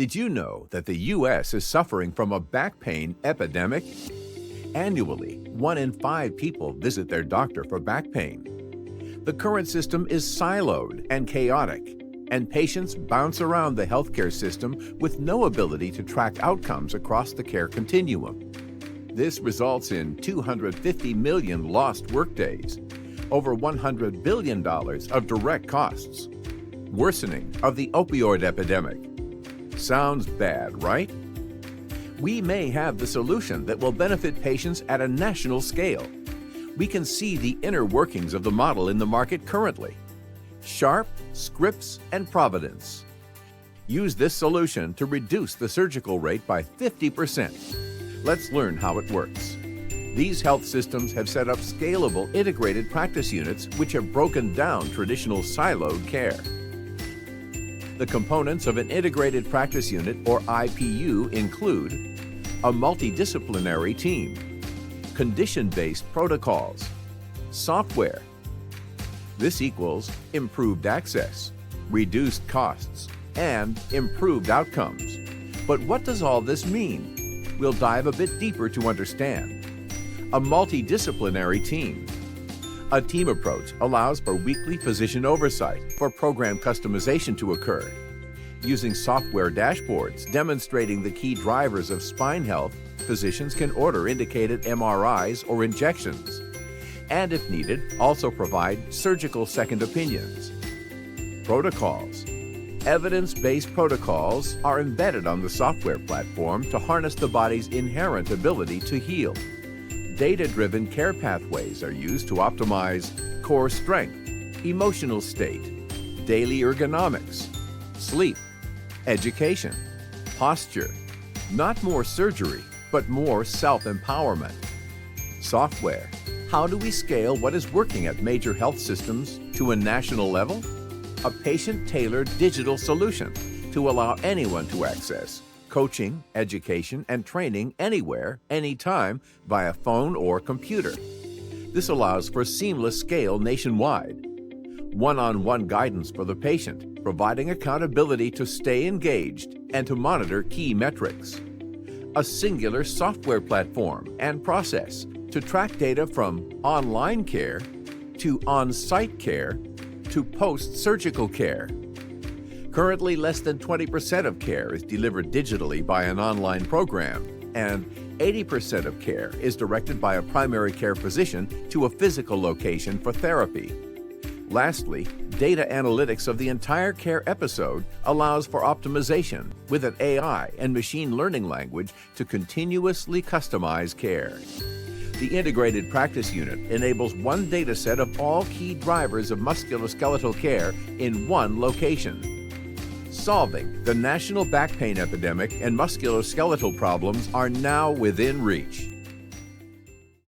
Did you know that the U.S. is suffering from a back pain epidemic? Annually, 1 in 5 people visit their doctor for back pain. The current system is siloed and chaotic, and patients bounce around the healthcare system with no ability to track outcomes across the care continuum. This results in 250 million lost workdays, over $100 billion of direct costs, worsening of the opioid epidemic. Sounds bad, right? We may have the solution that will benefit patients at a national scale. We can see the inner workings of the model in the market currently. Sharp, Scripps, and Providence. Use this solution to reduce the surgical rate by 50%. Let's learn how it works. These health systems have set up scalable integrated practice units which have broken down traditional siloed care. The components of an integrated practice unit, or IPU, include a multidisciplinary team, condition-based protocols, software. This equals improved access, reduced costs, and improved outcomes. But what does all this mean? We'll dive a bit deeper to understand. A multidisciplinary team. A team approach allows for weekly physician oversight for program customization to occur. Using software dashboards demonstrating the key drivers of spine health, physicians can order indicated MRIs or injections, and if needed, also provide surgical second opinions. Protocols. Evidence-based protocols are embedded on the software platform to harness the body's inherent ability to heal. Data-driven care pathways are used to optimize core strength, emotional state, daily ergonomics, sleep, education, posture. Not more surgery, but more self-empowerment. Software. How do we scale what is working at major health systems to a national level? A patient-tailored digital solution to allow anyone to access coaching, education, and training anywhere, anytime, via phone or computer. This allows for seamless scale nationwide. One-on-one guidance for the patient, providing accountability to stay engaged and to monitor key metrics. A singular software platform and process to track data from online care to on-site care to post-surgical care. Currently, less than 20% of care is delivered digitally by an online program, and 80% of care is directed by a primary care physician to a physical location for therapy. Lastly, data analytics of the entire care episode allows for optimization with an AI and machine learning language to continuously customize care. The integrated practice unit enables one data set of all key drivers of musculoskeletal care in one location. Solving the national back pain epidemic and musculoskeletal problems are now within reach.